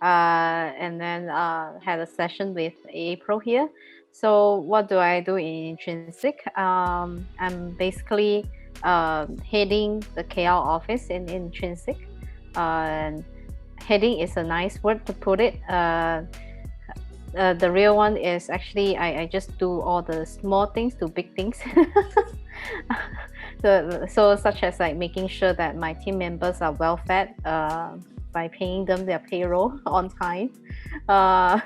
and then had a session with April here. So what do I do in Intrinsik? I'm basically heading the KL office in Intrinsik. And heading is a nice word to put it. The real one is actually I just do all the small things to big things. So such as like making sure that my team members are well fed by paying them their payroll on time. Uh,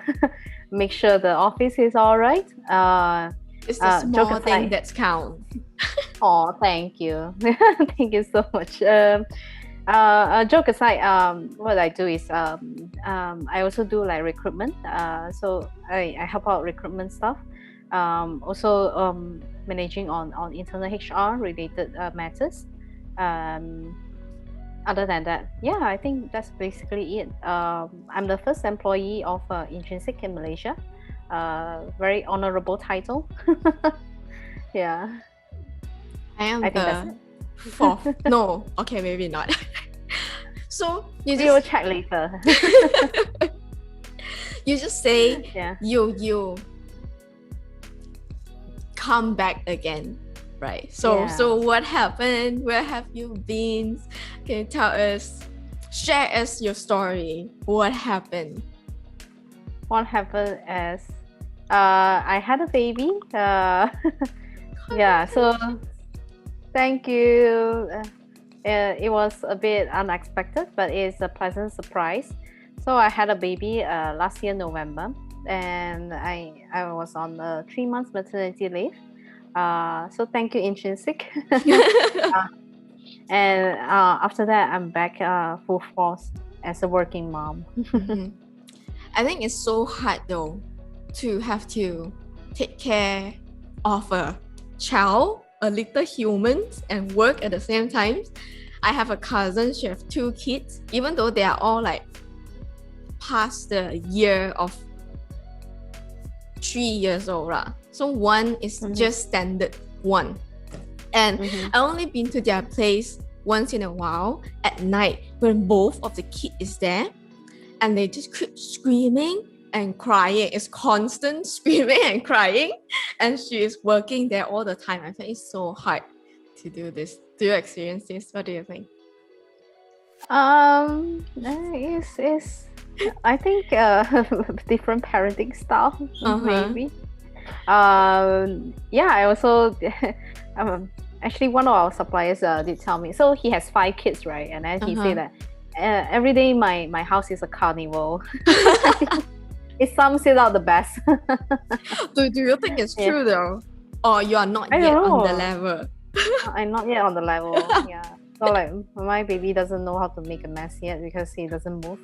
make sure the office is all right. It's the Joke small thing aside. that count. Oh, thank you. Thank you so much. Joke aside, what I do is I also do like recruitment. So I help out recruitment stuff. Also managing on internal HR related matters. Um, Other than that, yeah, I think that's basically it. I'm the first employee of Intrinsik in Malaysia. Very honorable title. Yeah, I am I think that's the it. fourth. No, okay, maybe not. So you We will just check later. you just say Yeah. you come back again, right? So Yeah. what happened? Where have you been? Can you tell us? Share us your story. What happened? What happened is I had a baby. Yeah, so thank you. It was a bit unexpected, but it's a pleasant surprise. So I had a baby last year November, and I was on a 3 months maternity leave. So thank you, Intrinsik. And after that, I'm back full force as a working mom. Mhm. I think it's so hard though to have to take care of a child, a little human, and work at the same time. I have a cousin, she have 2 kids, even though they are all like past the year of 3 years old. So one is just standard one. And I only been to their place once in a while at night when both of the kids is there, and they just keep screaming and crying. It's constant screaming and crying, and she is working there all the time. I think it's so hard to do this. Do you experience this? What do you think? Is I think different parenting style maybe. Yeah, I also actually one of our suppliers did tell me. So he has 5 kids, right? And then he said that every day my house is a carnival. It sums it out the best. Do you think it's true though? Or you are not I yet don't on the know. level? I'm not yet on the level. Yeah. So like my baby doesn't know how to make a mess yet because he doesn't move.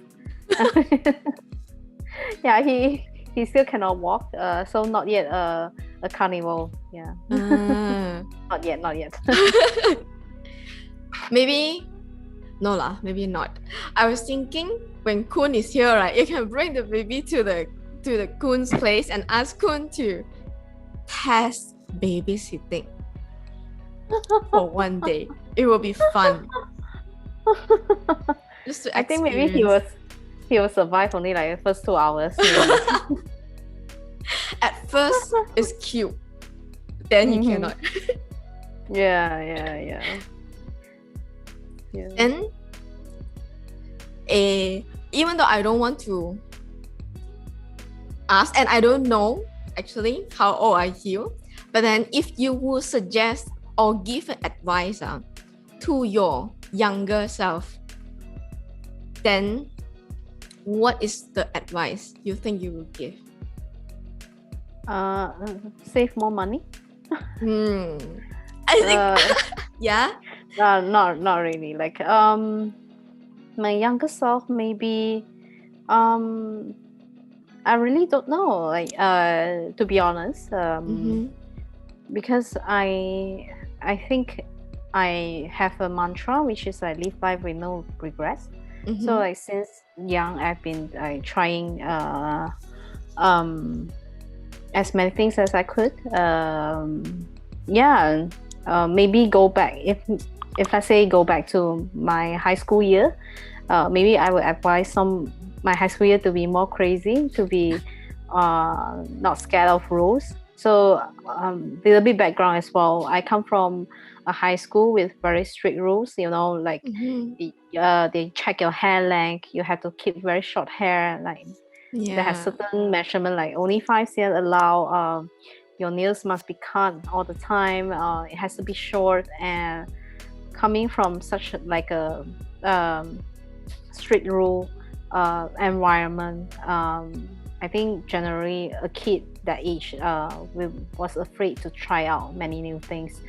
Yeah, he still cannot walk. So not yet a carnival. Yeah. Not yet. Maybe no lah, maybe not. I was thinking when Kun is here, right, you can bring the baby to the Kun's place and ask Kun to test babysitting for one day. It will be fun. Just to I think maybe he will survive only like the first 2 hours. At first it's cute, then you cannot. Yeah. And even though I don't want to ask, and I don't know actually how old are you, but then if you would suggest or give advice to your younger self, then what is the advice you think you would give? Save more money. I think yeah. Not really. Like my younger self maybe I really don't know. Like to be honest, because I think I have a mantra which is I live life with no regrets. So like since young I've been trying as many things as I could. Maybe go back if I say go back to my high school year, maybe I would advise my high school year to be more crazy, to be not scared of rules. So little bit background as well. I come from a high school with very strict rules. Like they check your hair length. You have to keep very short hair. Like they have certain measurement, like only 5 cm allow. Your nails must be cut all the time. It has to be short. And coming from such like a strict rule environment, I think generally a kid that age was afraid to try out many new things.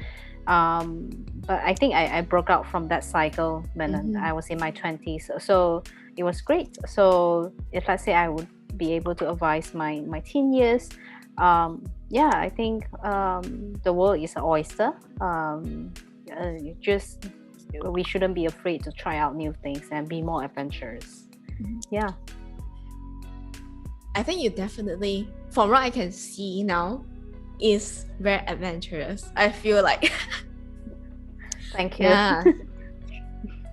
But I think I broke out from that cycle when I was in my 20s. So it was great. So if let's say I would be able to advise my teen years, I think the world is an oyster. We shouldn't be afraid to try out new things and be more adventurous. Yeah. I think you definitely, from what I can see now, is very adventurous. I feel like. Thank you. Yeah.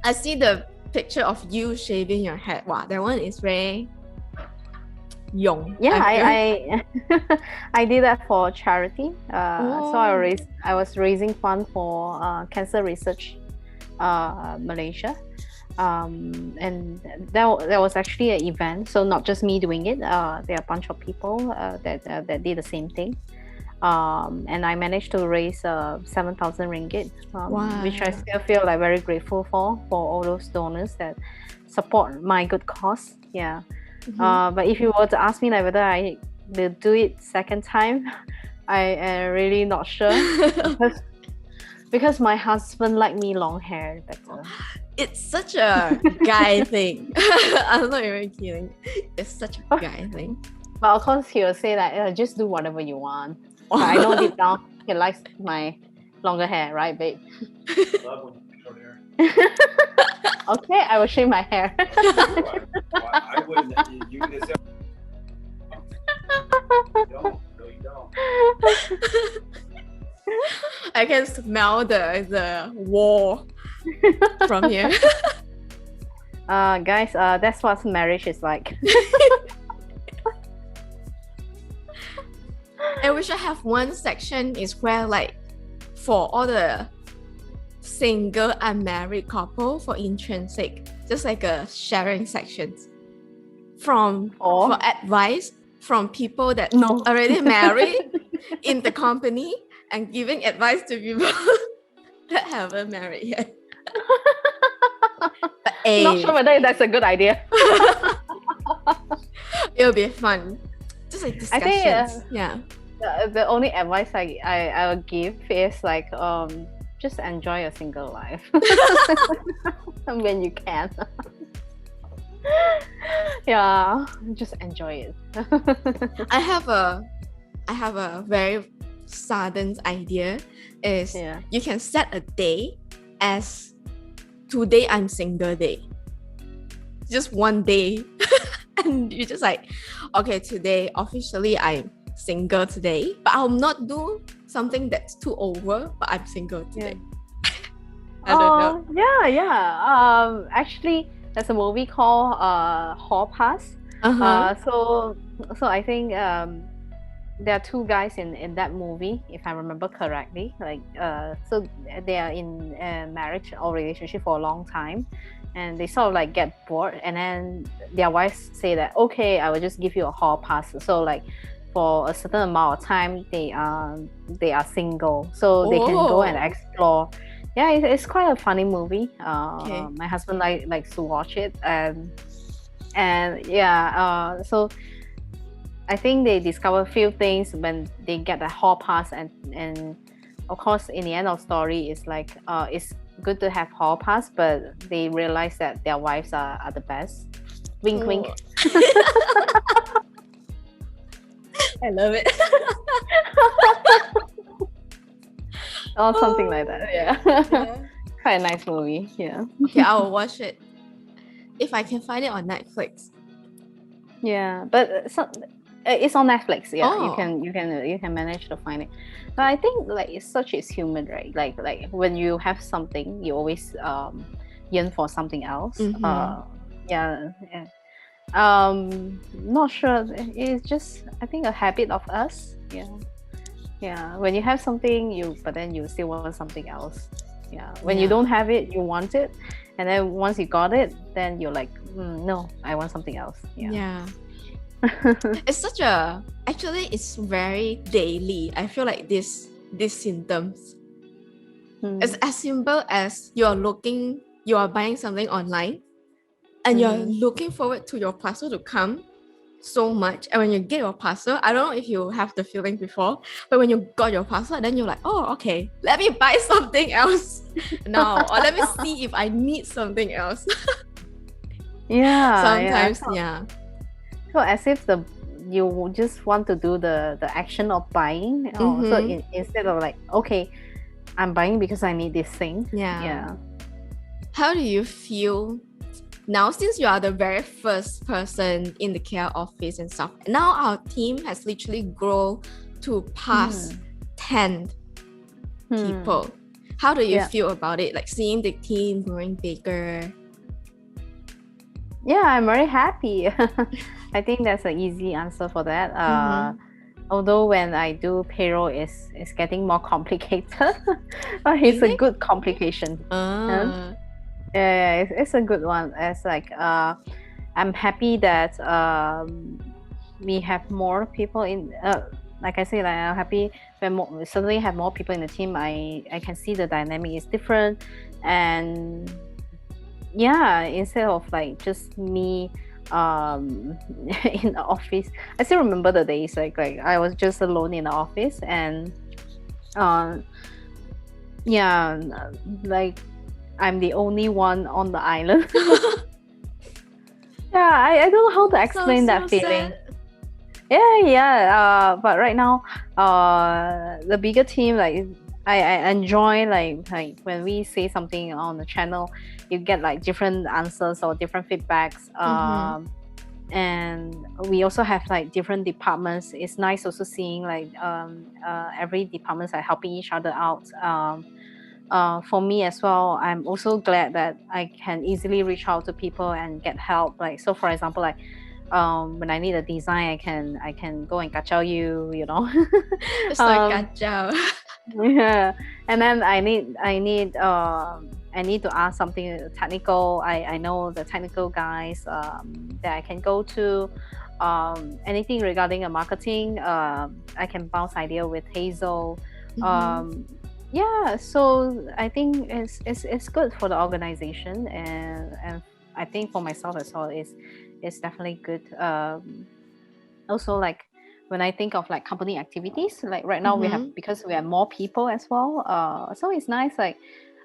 I see the picture of you shaving your head. Wow, that one is very young. Yeah, I did that for charity. So I was raising fund for cancer research, Malaysia. And there was actually an event, so not just me doing it. There are a bunch of people that did the same thing, and I managed to raise 7,000 ringgit, which I still feel like very grateful for all those donors that support my good cause. Yeah. But if you were to ask me like whether I will do it second time, I am really not sure because my husband liked me long hair better. It's such a guy thing. I'm not even kidding. It's such a guy thing. But of course, he will say that just do whatever you want. But I know deep down he likes my longer hair, right, babe? Love when you short hair. Okay, I will shave my hair. I wouldn't. You can just say, no, you don't. I can smell the wall from here. Guys, that's what marriage is like. And we should have one section is where like for all the single unmarried couple for Intrinsik, just like a sharing section for advice from people that already married in the company and giving advice to people that haven't married yet. But, not sure whether that's a good idea. It'll be fun. Just like discussions. I think, the only advice I will give is like just enjoy your single life when you can. Yeah, just enjoy it. I have a very sudden idea is you can set a day as today I'm single day. Just one day. And you just like, okay, today officially I'm single today, but I'll not do something that's too over, but I'm single today. I don't know. Yeah. Actually, there's a movie called Hall Pass. So I think there are two guys in that movie, if I remember correctly. Like so they are in a marriage or relationship for a long time, and they sort of like get bored, and then their wives say that, okay, I will just give you a hall pass. So like for a certain amount of time they are single, so they can go and explore. Yeah, it's quite a funny movie. My husband likes to watch it, and so I think they discover a few things when they get the hall pass, and of course in the end of the story it's like it's good to have hall pass, but they realize that their wives are the best. Wink wink. I love it. Or something like that. Yeah. Quite a nice movie. Yeah. Okay, I will watch it if I can find it on Netflix. Yeah, but it's on Netflix. Yeah, you can manage to find it. But I think like such is human, right? Like when you have something, you always yearn for something else. Not sure. It's just, I think, a habit of us. Yeah. Yeah. When you have something, but then you still want something else. Yeah. When you Yeah. don't have it, you want it. And then once you got it, then you're like, no, I want something else. Yeah. It's actually it's very daily. I feel like these symptoms. It's as simple as you are buying something online and you're looking forward to your parcel to come so much. And when you get your parcel, I don't know if you have the feeling before, but when you got your parcel, then you're like, oh, okay, let me buy something else now, or let me see if I need something else. Yeah. Sometimes, So as if you just want to do the action of buying. So instead of like, okay, I'm buying because I need this thing. Yeah. How do you feel now, since you are the very first person in the care office and stuff? Now our team has literally grown to past 10 people. How do you feel about it? Like seeing the team growing bigger? Yeah, I'm very happy. I think that's an easy answer for that. Although when I do payroll, it's getting more complicated. But it's a good complication. Yeah, it's a good one. It's like I'm happy that we have more people in. Like I say, like I'm happy when we suddenly have more people in the team. I can see the dynamic is different, and yeah, instead of like just me in the office. I still remember the days like I was just alone in the office, and like I'm the only one on the island. I don't know how to explain that feeling. Sad. But right now the bigger team, like I enjoy like when we say something on the channel, you get like different answers or different feedbacks. And we also have like different departments. It's nice also seeing like every departments are helping each other out. For me as well, I'm also glad that I can easily reach out to people and get help. Like, so for example, like when I need a design, I can go and kacau you, you know. It's like kacau. Yeah, and then I need to ask something technical. I know the technical guys that I can go to. Anything regarding a marketing, I can bounce idea with Hazel. So I think it's good for the organization, and I think for myself as well, it's definitely good. Also, like when I think of like company activities, like right now we have, because we have more people as well. So it's nice. Like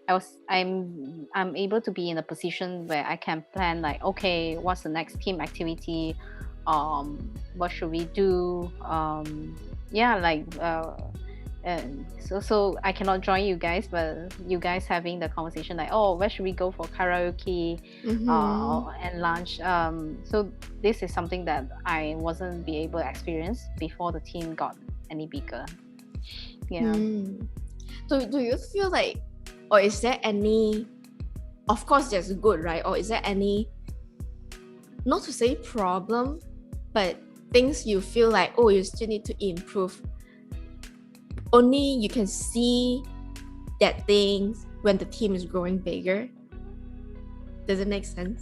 I'm able to be in a position where I can plan like, okay, what's the next team activity? What should we do? So I cannot join you guys, but you guys having the conversation like, oh, where should we go for karaoke and lunch? So this is something that I wasn't be able to experience before the team got any bigger. So do you feel like, or is there any, of course that's good, right? Or is there any, not to say problem, but things you feel like, oh, you still need to improve? Only you can see that things when the team is growing bigger. Does it make sense?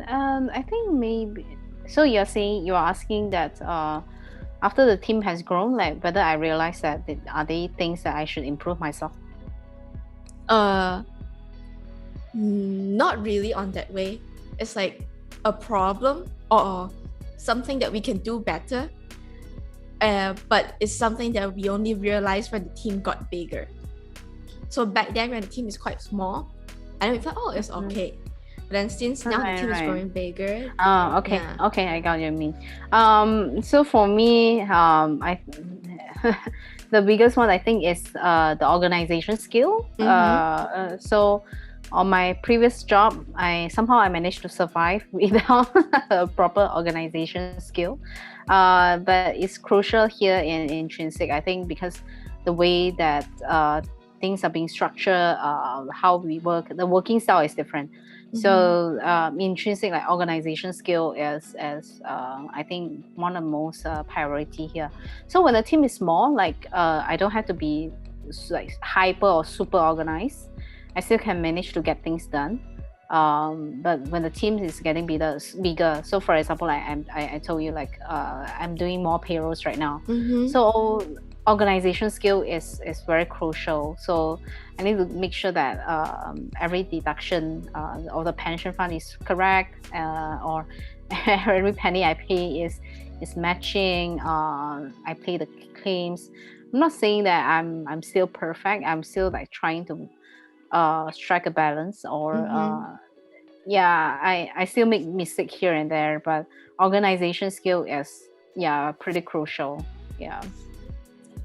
I think maybe. So you're asking that after the team has grown, like whether I realize that are they things that I should improve myself? Not really on that way. It's like a problem or something that we can do better. But it's something that we only realized when the team got bigger. So back then when the team is quite small, and we thought, oh, it's okay. But then since now the team is growing bigger. Okay, I got what you mean. So for me, I the biggest one I think is the organization skill. So on my previous job, I managed to survive without a proper organization skill. But it's crucial here in Intrinsik, I think, because the way that things are being structured, how we work, the working style is different. So intrinsic like organization skill is I think one of the most priority here. So when the team is small, like I don't have to be like hyper or super organized. I still can manage to get things done. But when the team is getting bigger, so for example, like I told you, like I'm doing more payrolls right now. So organization skill is very crucial. So I need to make sure that every deduction of the pension fund is correct, or every penny I pay is matching. I pay the claims. I'm not saying that I'm still perfect. I'm still like trying to strike a balance, or I still make mistake here and there, but organization skill is pretty crucial.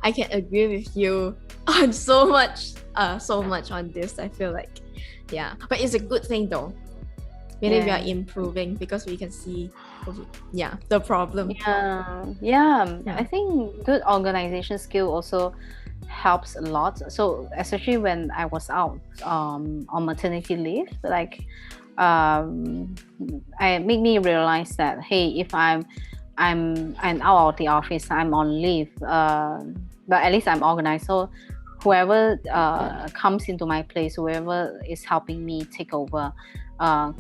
I can agree with you on so much on this. I feel like, but it's a good thing though. Meaning we are improving because we can see, the problem. I think good organization skill also helps a lot. So especially when I was out on maternity leave, like I made me realize that, hey, if I'm out of the office, I'm on leave, but at least I'm organized. So whoever comes into my place, whoever is helping me take over,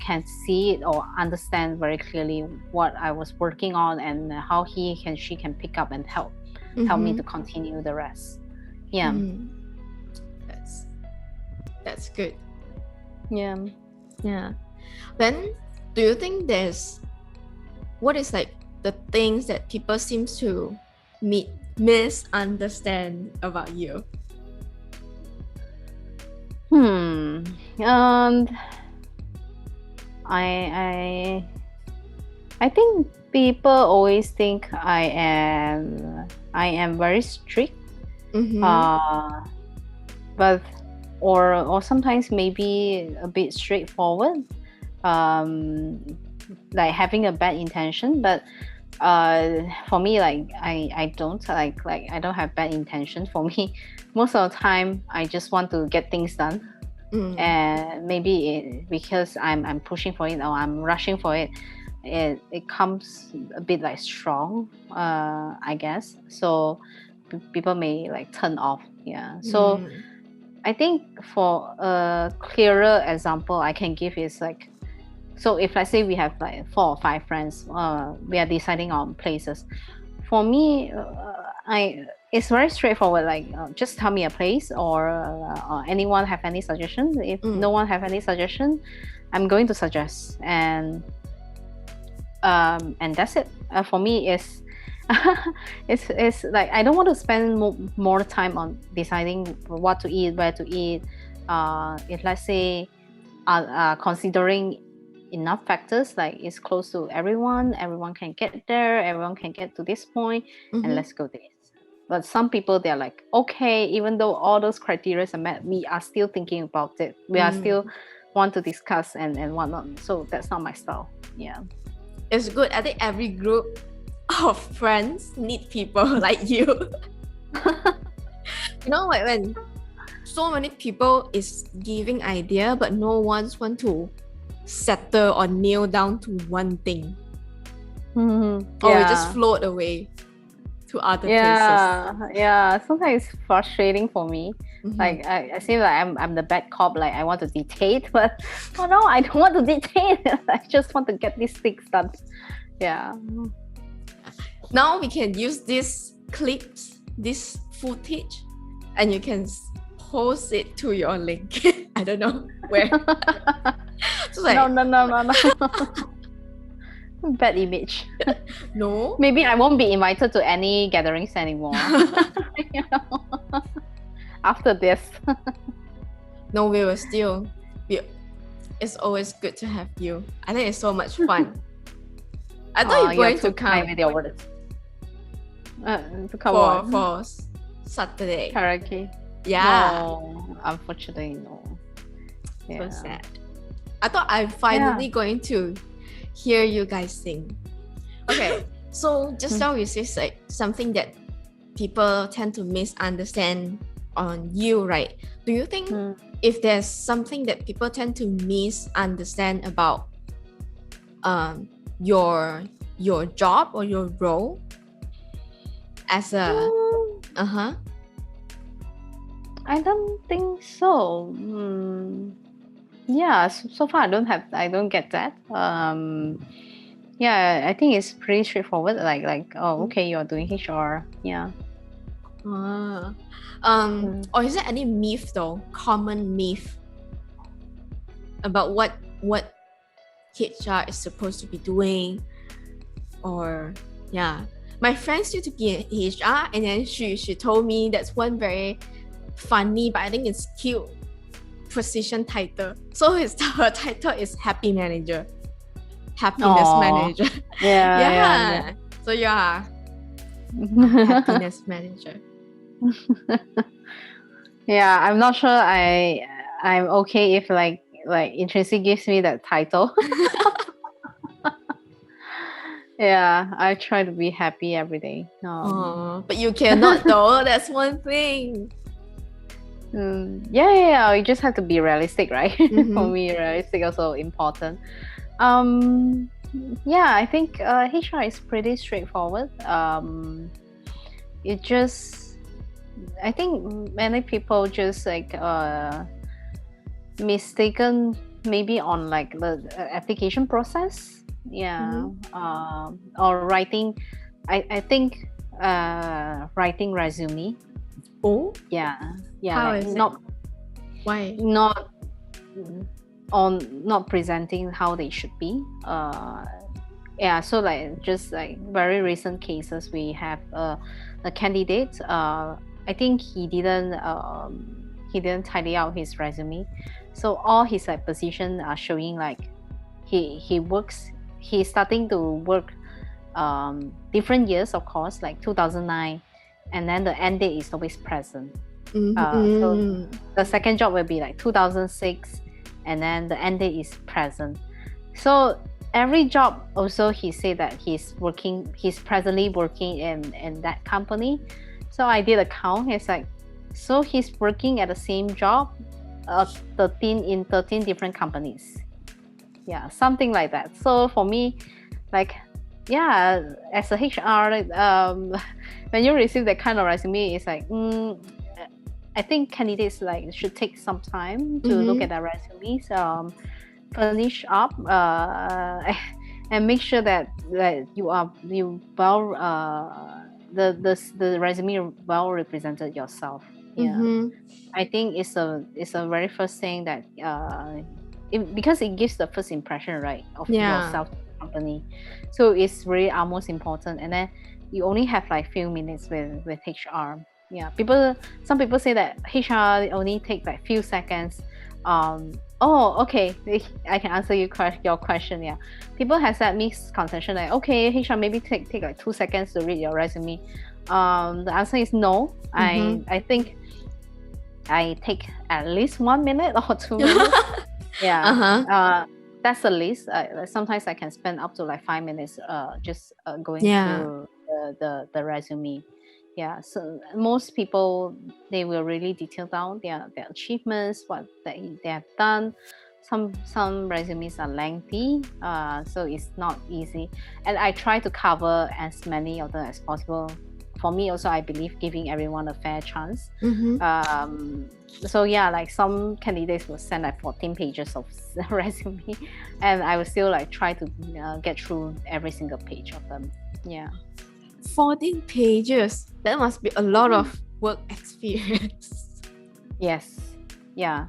can see it or understand very clearly what I was working on, and how she can pick up and help me to continue the rest. That's good. Then do you think what is like the things that people seem to misunderstand about you? I think people always think I am very strict, but or sometimes maybe a bit straightforward, like having a bad intention. But for me, like I don't like I don't have bad intention. For me, most of the time I just want to get things done, and maybe because I'm pushing for it, or I'm rushing for it, it comes a bit like strong, I guess. So people may like turn off. So I think for a clearer example I can give is like, so if let's say we have like 4 or 5 friends, we are deciding on places. For me, it's very straightforward. Like just tell me a place, or anyone have any suggestions. If no one have any suggestion, I'm going to suggest, and that's it. For me, it's like I don't want to spend more time on deciding what to eat, where to eat. If let's say considering enough factors, like it's close to everyone can get there, everyone can get to this point, and let's go this. But some people, they're like, okay, even though all those criteria are met, we are still thinking about it, we are still want to discuss and whatnot. So that's not my style. It's good. I think every group of friends need people like you. You know, like when so many people is giving idea, but no one's want to settle or nail down to one thing, or we just float away to other places. Sometimes it's frustrating for me. Like I feel like I'm the bad cop, like I want to dictate, but oh no, I don't want to dictate. I just want to get these things done. Now we can use these clips, this footage, and you can post it to your link. I don't know where. So like, no. Bad image. No. Maybe I won't be invited to any gatherings anymore. After this. No, we will still. It's always good to have you. I think it's so much fun. I thought you were going to come to come for Saturday. Karaoke. No, unfortunately, no. So sad. I thought I'm finally going to hear you guys sing. Okay, so just now you said like something that people tend to misunderstand on you, right? Do you think if there's something that people tend to misunderstand about your job or your role as a I don't think so. Yeah, so far I don't get that. Yeah, I think it's pretty straightforward. Like okay, you're doing HR. Yeah. Or is there any myth though, common myth about what HR is supposed to be doing? Or my friends used to be in HR, and then she told me that's one very funny, but I think it's cute position title. So her title is happy manager, happiness manager. Yeah. So happiness manager. Yeah, I'm not sure I'm okay if like Intrinsik gives me that title. Yeah, I try to be happy every day. But you cannot though. That's one thing. Yeah. You just have to be realistic, right? For me, realistic also important. Yeah, I think HR is pretty straightforward. It just, I think many people just like mistaken maybe on like the application process. Or writing. I think writing resume. Oh, yeah. How like is not it? Why? Not presenting how they should be. So like just like very recent cases, we have a candidate. I think he didn't tidy out his resume, so all his like position are showing like he's starting to work different years, of course, like 2009, and then the end date is always present. So the second job will be like 2006, and then the end date is present. So every job also he said that he's presently working in that company. So I did a count. It's like, so he's working at the same job 13 different companies. Yeah, something like that. So for me, like, yeah, as a HR, when you receive that kind of resume, it's like, I think candidates like should take some time to look at their resumes, furnish up, and make sure that the resume well represented yourself. Yeah, I think it's a very first thing that because it gives the first impression, right, of yourself to the company. So it's really almost important. And then you only have like few minutes with HR. Yeah, some people say that HR only take like few seconds. Okay, I can answer your question. Yeah, people has that misconception like, okay, HR maybe take like 2 seconds to read your resume. The answer is no. I think I take at least 1 minute or 2 minutes. Yeah. That's the least. Sometimes I can spend up to like 5 minutes just going through the resume. Yeah, so most people, they will really detail down their achievements, what they have done. Some resumes are lengthy, so it's not easy. And I try to cover as many of them as possible. For me also, I believe giving everyone a fair chance. So yeah, like some candidates will send like 14 pages of resume, and I will still like try to get through every single page of them. Yeah. 14 pages. That must be a lot of work experience. Yes. Yeah.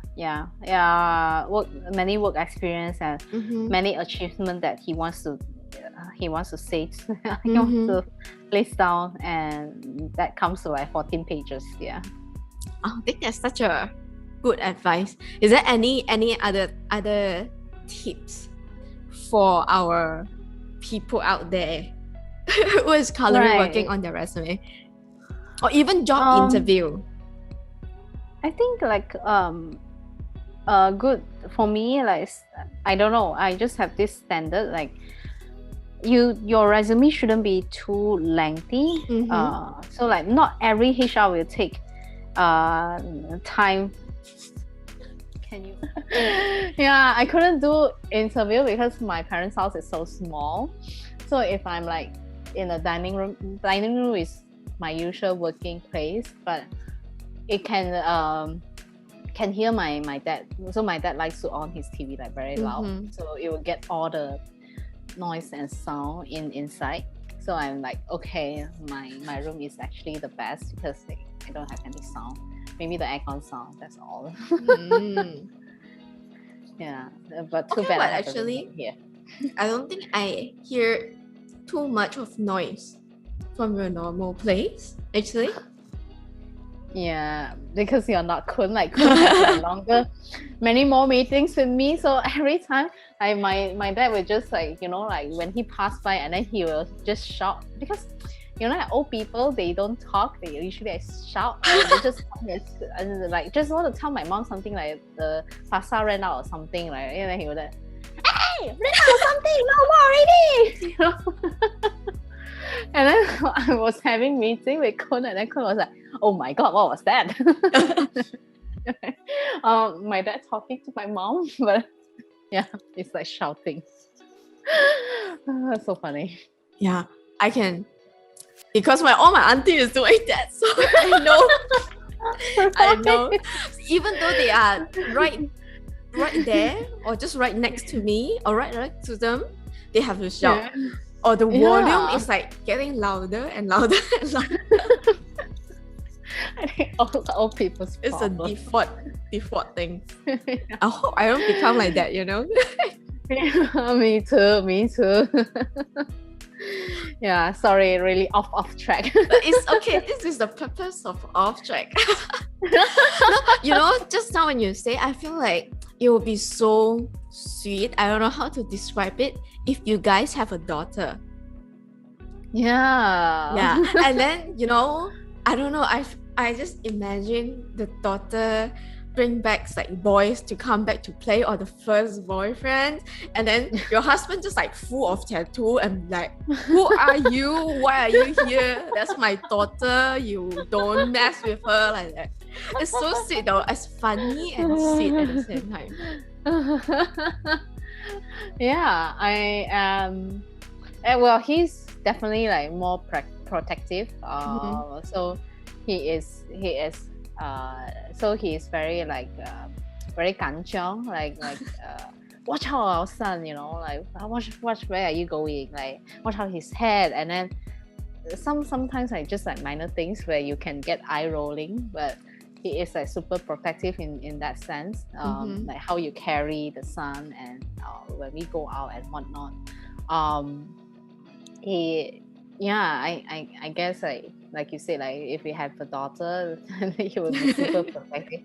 Many work experience and many achievements that he wants to say. He wants to list down, and that comes to like 14 pages. Yeah. I think that's such a good advice. Is there any other tips for our people out there who is currently working on their resume, or even job interview? I think like good for me, like, I don't know, I just have this standard, like your resume shouldn't be too lengthy. So like not every HR will take time. Can you? Yeah, I couldn't do interview because my parents' house is so small. So if I'm like in a dining room is my usual working place, but it can hear my dad. So my dad likes to on his TV like very loud, so it will get all the noise and sound inside. So I'm like, okay, my room is actually the best because I don't have any sound. Maybe the aircon sound, that's all. Yeah, but too bad I have actually here. I don't think I hear too much of noise from your normal place, actually. Yeah, because you're not Kun. Like Kun has longer, many more meetings with me. So every time, my dad would just like like when he passed by and then he will just shout because like old people, they don't talk. They usually shout. They just like just want to tell my mom something like the pasta ran out or something like. And then he would like, hey, ran out of something, no more already. And then I was having meeting with Kun, and then Kun was like, "Oh my god, what was that?" My dad talking to my mom, but yeah, it's like shouting. So funny. Yeah, I can, because all my auntie is doing that, so I know. I know. Even though they are right there, or just right next to me, or right next to them, they have to shout. Yeah. Or the volume is like getting louder and louder and louder. I think all people's problem. It's a default thing. I hope I don't become like that, Yeah, me too. Yeah, sorry, really off track. But it's okay. This is the purpose of off track. No, just now when you say, I feel like it will be so sweet. I don't know how to describe it. If you guys have a daughter. Yeah. And then, I don't know. I just imagine the daughter bring back like boys to come back to play, or the first boyfriend, and then your husband just like full of tattoo and like, who are you? Why are you here? That's my daughter. You don't mess with her, like that. It's so sweet though. It's funny and sweet at the same time. Yeah, I am. Well, he's definitely like more protective. So he is. So he is very like very kanchiong, like watch out our son, like watch where are you going, like watch out his head. And then sometimes like just like minor things where you can get eye rolling, but he is like super protective in that sense, like how you carry the son and when we go out and whatnot. I guess like you said, like if we have a daughter, then he would be super protective.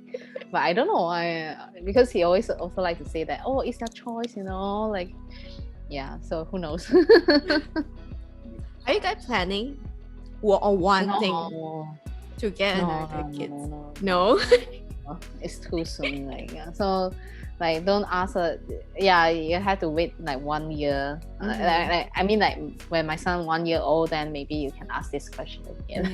But I don't know, because he always also like to say that, oh, it's your choice, like, yeah. So who knows? Are you guys planning one thing to get another kid? No. It's too soon. Like, yeah. So like don't ask her. Yeah, you have to wait like 1 year. I mean, like when my son 1 year old, then maybe you can ask this question again.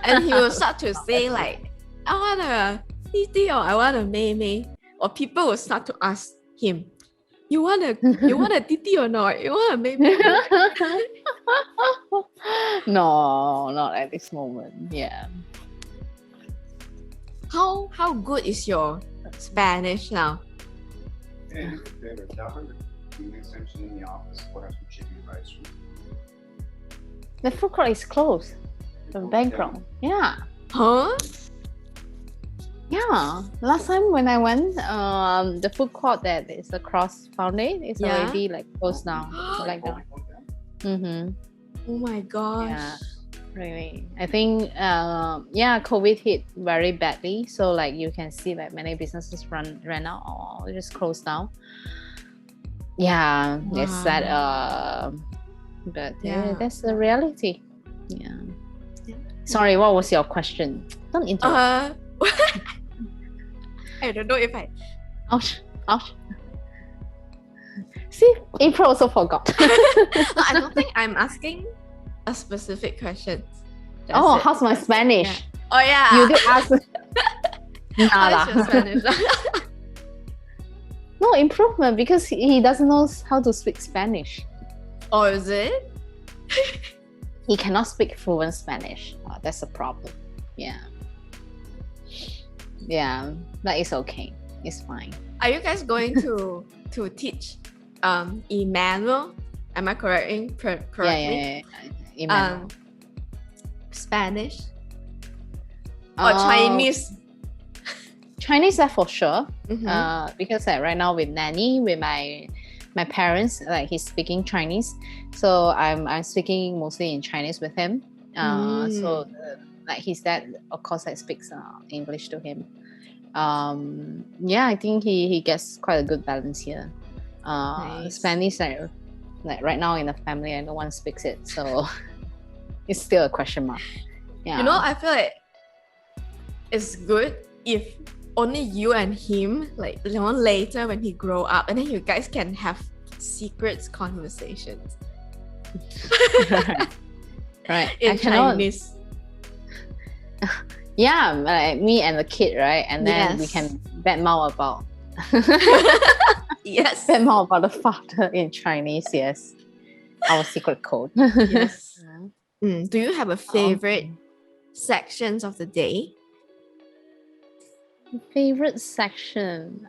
And he will start to say like, I want a titi or I want a mei. Or people will start to ask him, you want a titi or not? You want a mei? No, not at this moment. Yeah. How good is your Spanish now? And favorite topic, the extension in the office, what has some chicken rice? The food court is closed. The background. Yeah. Huh? Yeah. Last time when I went, the food court that is across Fountain is already like closed now. Like that. Oh my gosh. Yeah. Really. I think COVID hit very badly. So like you can see like many businesses ran out or just closed down. Yeah, it's sad. But that's the reality. Yeah. Sorry, what was your question? Don't interrupt. I don't know if I. Ouch. See, April also forgot. No, I don't think I'm asking a specific question. How's my Spanish? Yeah. Oh yeah. You did ask. How is your Nada. Spanish? No improvement because he doesn't know how to speak Spanish. Oh, is it? He cannot speak fluent Spanish. That's a problem. Yeah. Yeah, that is okay. It's fine. Are you guys going to teach Emmanuel? Am I correctly? Yeah. Emmanuel. Spanish or Chinese? Chinese, that for sure. Mhm. Because right now with nanny, with my parents, like he's speaking Chinese, so I'm speaking mostly in Chinese with him. So like his dad, of course, I speaks English to him. Yeah, I think he gets quite a good balance here. Nice. Spanish, like right now in the family, and no one speaks it, so it's still a question mark. Yeah. You know, I feel like it's good if only you and him, like later when he grow up, and then you guys can have secrets conversations. Right. In Chinese. Yeah, like me and the kid, right? And then we Yes. can badmouth about Yes. badmouth about the father in Chinese. Yes, our secret code. Yes. Do you have a favorite sections of the day? Favorite section.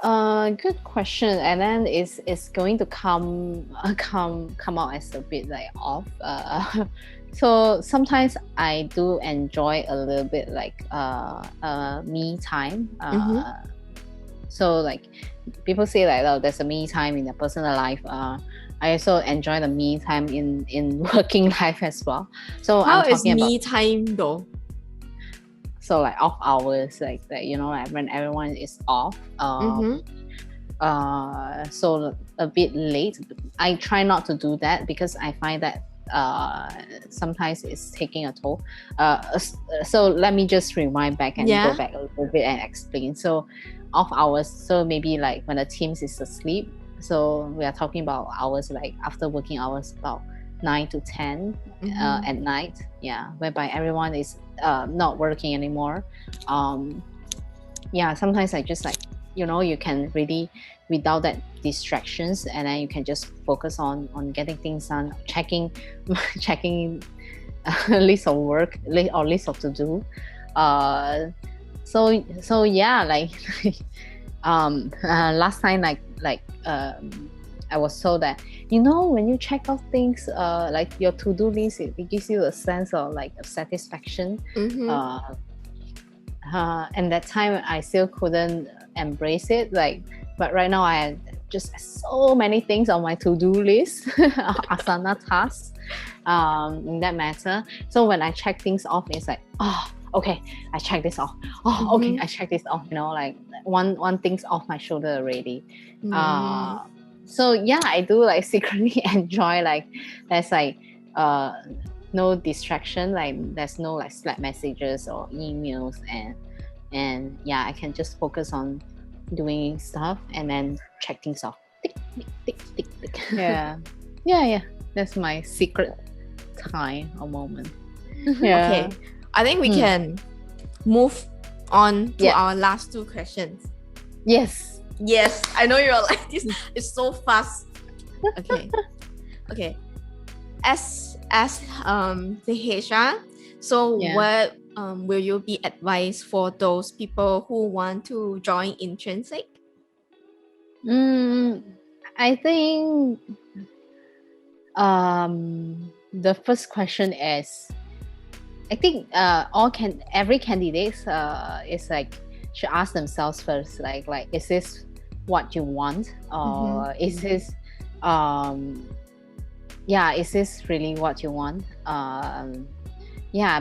Good question. And then it's going to come out as a bit like off. So sometimes I do enjoy a little bit like me time. So like people say like, oh, there's a me time in their personal life. I also enjoy the me time in working life as well. So How I'm is talking me about, time though? so like off hours, like you know, like when everyone is off. So a bit late. I try not to do that because I find that sometimes it's taking a toll. So let me just rewind back and go back a little bit and explain. So off hours, so maybe like when the teams is asleep, so we are talking about hours like after working hours, about 9 to 10 at night, whereby everyone is not working anymore. Sometimes I just like, you know, you can really, without that distractions, and then you can just focus on getting things done, checking a list of work or list of to do. So yeah, like last time, I was told that, you know, when you check off things like your to-do list, it gives you a sense of like a satisfaction. And that time I still couldn't embrace it, like, but right now I had just so many things on my to-do list, asana tasks, in that matter. So when I check things off, it's like, oh, okay, I check this off. Oh, okay, I check this off. You know, like one thing's off my shoulder already. So yeah, I do like secretly enjoy, like there's like no distraction, like there's no like Slack messages or emails, and yeah, I can just focus on doing stuff and then check things off. Tick, tick, tick, tick, tick. Yeah. That's my secret time or moment. Okay, I think we can move on to our last two questions. Yes, I know you're like, this is so fast. Okay. As the HR, so what will you be advice for those people who want to join Intrinsik? I think the first question is, I think every candidate is like should ask themselves first, like is this what you want, or is this is this really what you want?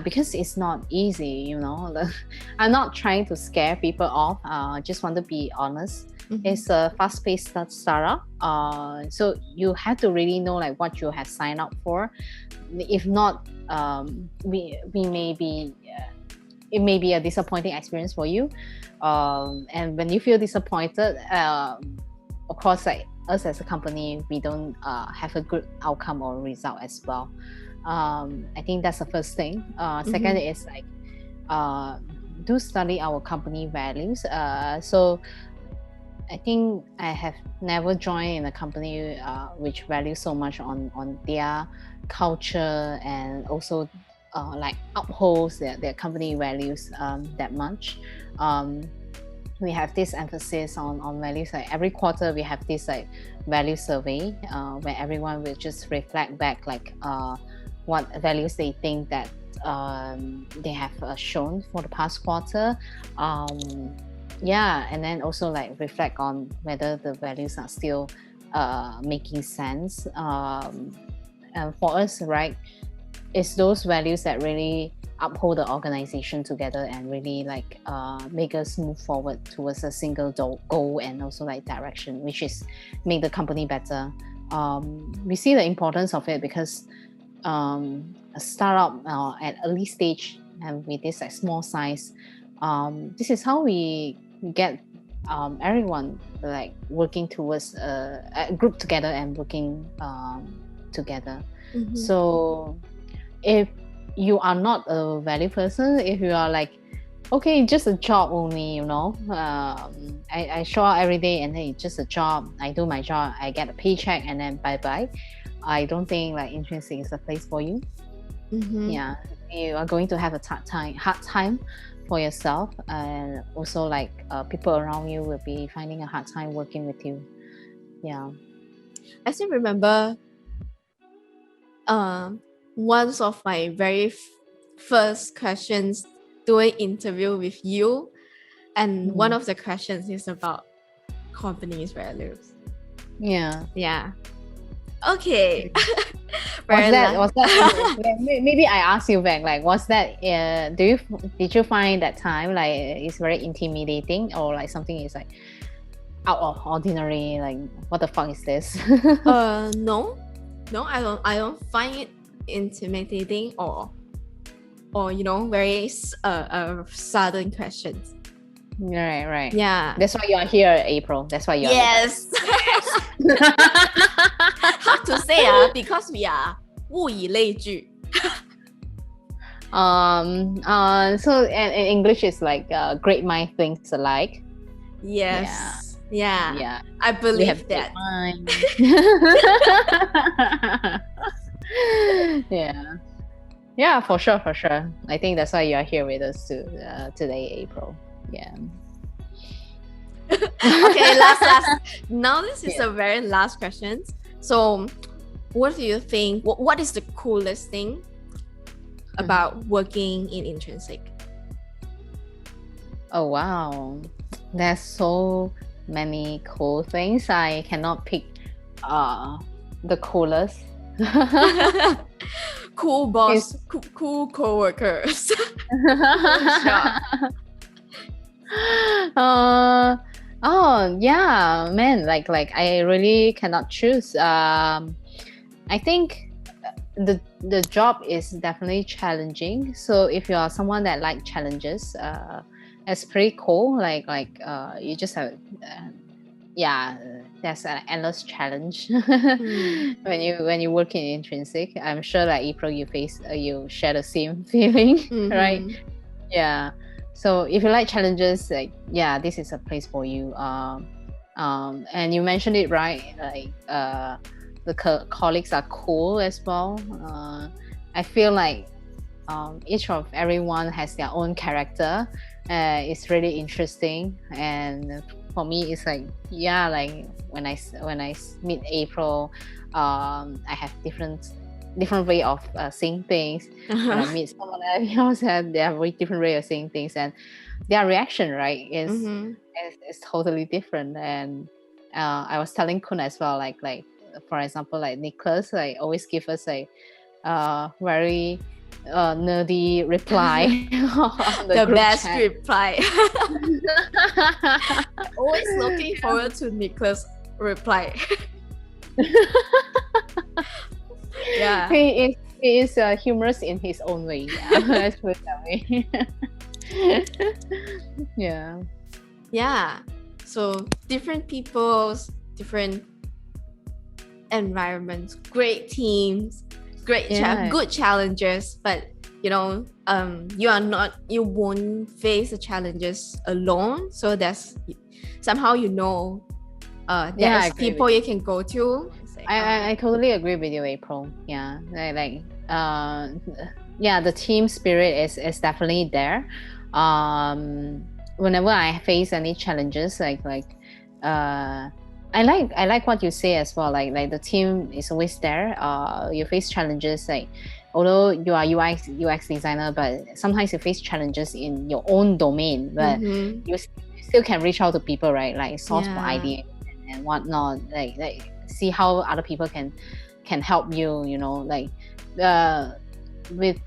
Because it's not easy, you know. I'm not trying to scare people off. Just want to be honest. It's a fast-paced startup. So you have to really know like what you have signed up for. If not, we may be it may be a disappointing experience for you. And when you feel disappointed, of course, like us as a company, we don't have a good outcome or result as well. I think that's the first thing. Second is like do study our company values. So I think I have never joined in a company which values so much on their culture, and also like upholds their company values that much. We have this emphasis on values. Like every quarter we have this like value survey where everyone will just reflect back like what values they think that they have shown for the past quarter. And then also like reflect on whether the values are still making sense. And for us, right, it's those values that really uphold the organization together and really like make us move forward towards a single goal and also like direction, which is make the company better. We see the importance of it because a startup at early stage and with this like small size, this is how we get everyone like working towards a group together and working together. Mm-hmm. So if you are not a value person, if you are like, okay, just a job only, you know, I show up every day and then it's just a job, I do my job, I get a paycheck and then bye-bye, I don't think like Intrinsik is a place for you. Mm-hmm. Yeah, you are going to have a hard time for yourself, and also like people around you will be finding a hard time working with you. Yeah, I still remember one of my very first questions doing interview with you, and one of the questions is about company's values. Yeah. Okay. Was that maybe I ask you back, like was that did you find that time like it's very intimidating, or like something is like out of ordinary, like what the fuck is this? No, I don't find it intimidating or you know, very sudden questions. Right. Yeah, that's why you are here, April. That's why you are yes. How to say because we are 物以类聚. So in English it's like great mind thinks alike. Yes. Yeah. I believe that. Yeah, for sure. I think that's why you are here with us today, April. Yeah. Okay, last. Now this is a very last question. So, what do you think? What is the coolest thing about working in Intrinsik? Oh wow, there's so many cool things. I cannot pick the coolest. Cool boss, cool co-workers. Oh yeah, man, like I really cannot choose. I think the job is definitely challenging. So if you are someone that like challenges, it's pretty cool. Like you just have there's an endless challenge when you work in Intrinsik. I'm sure that April you share the same feeling, right? Yeah. So if you like challenges, like this is a place for you. And you mentioned it right, like the colleagues are cool as well. I feel like each of everyone has their own character. It's really interesting, and for me it's like like when I meet April, I have different way of seeing things. When I meet someone else, and they have a very different way of seeing things, and their reaction, right, is totally different. And I was telling Kun as well, like for example, like Nicholas, like always give us a very nerdy reply. The best chat. Reply. Always looking forward to Nicholas' reply. Yeah, he is humorous in his own way. Let's put it that way. Yeah. So different peoples, different environments, great teams, good challenges, but you won't face the challenges alone. So there's somehow I there's agree people with you can go to. I totally agree with you, April. Yeah, yeah, the team spirit is definitely there. Whenever I face any challenges, I like what you say as well. Like the team is always there. You face challenges, like although you are UX designer, but sometimes you face challenges in your own domain, but you still can reach out to people, right? Like source for ideas and whatnot. Like see how other people can help you. With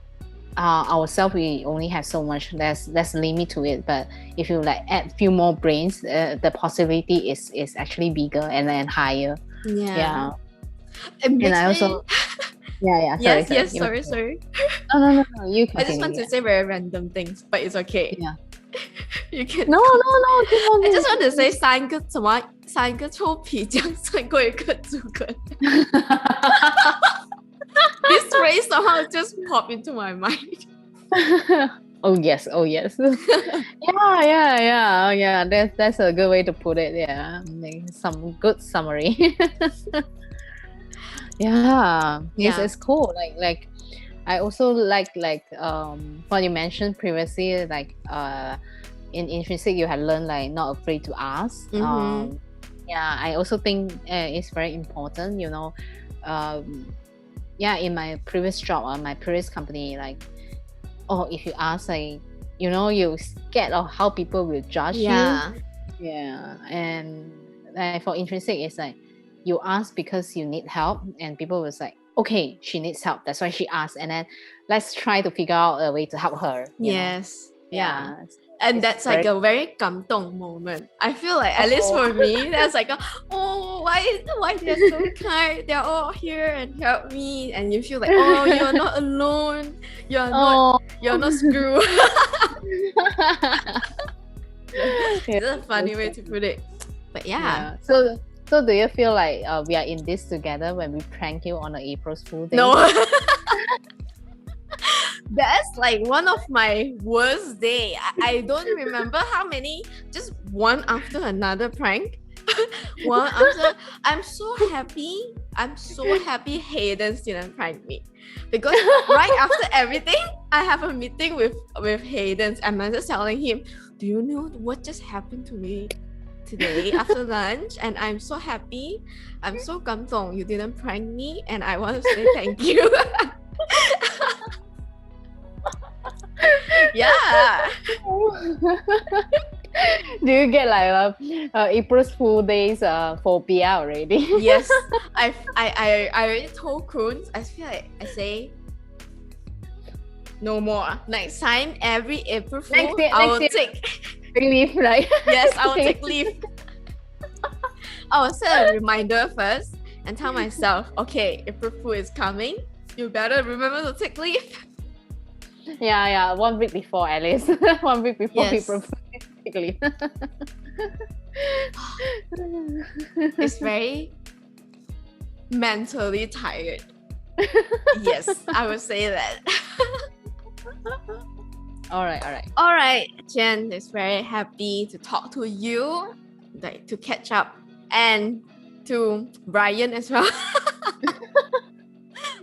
ourselves, we only have so much. There's limit to it, but if you like add few more brains, the possibility is actually bigger and then higher. Yeah. And I also sorry. Sorry. No, you continue. I just want to say very random things, but it's okay. Yeah. You can. No. I just want to say 三个臭皮匠胜过一个诸葛亮。This phrase somehow just popped into my mind. Oh yes. Yeah. That's a good way to put it. Yeah, some good summary. It's cool. Like I also like what you mentioned previously. Like in Intrinsik, you had learned like not afraid to ask. I also think it's very important. In my previous job or my previous company, like, if you ask, like, you're scared of how people will judge you. And for Intrinsik, it's like you ask because you need help, and people was like, okay, she needs help, that's why she asked, and then let's try to figure out a way to help her. And that's like a very 感动 moment. I feel like, at least for me, that's like why they're so kind, they're all here and help me, and you feel like, you're not alone, you're not screwed. It's a funny way to put it, but so do you feel like we are in this together when we prank you on the April Fool's Day? No. That's like one of my worst day. I don't remember how many, just one after another prank. One after. I'm so happy Hayden didn't prank me, because right after everything, I have a meeting with Hayden, and I'm just telling him, do you know what just happened to me today after lunch? And I'm so happy, I'm so 感动 you didn't prank me, and I want to say thank you. Yeah. Do you get like April Fool's Days phobia already? Yes, I already told Kroons. I feel like I say no more. Next time, every April Fool, I will take leave, right? Yes, I will take leave. I will set a reminder first and tell myself, okay, April Fool is coming. You better remember to take leave. Yeah, 1 week before at least. 1 week before April Fool. It's very mentally tired. Yes, I would say that. All right. Jen is very happy to talk to you, like to catch up, and to Brian as well.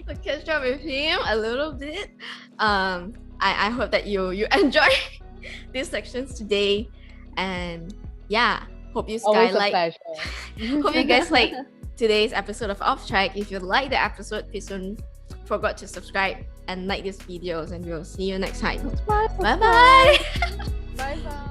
To catch up with him a little bit. I hope that you enjoy these sections today, and hope you guys like today's episode of OffTrack. If you like the episode, please don't forget to subscribe and like these videos, and we'll see you next time. Bye bye. Bye bye.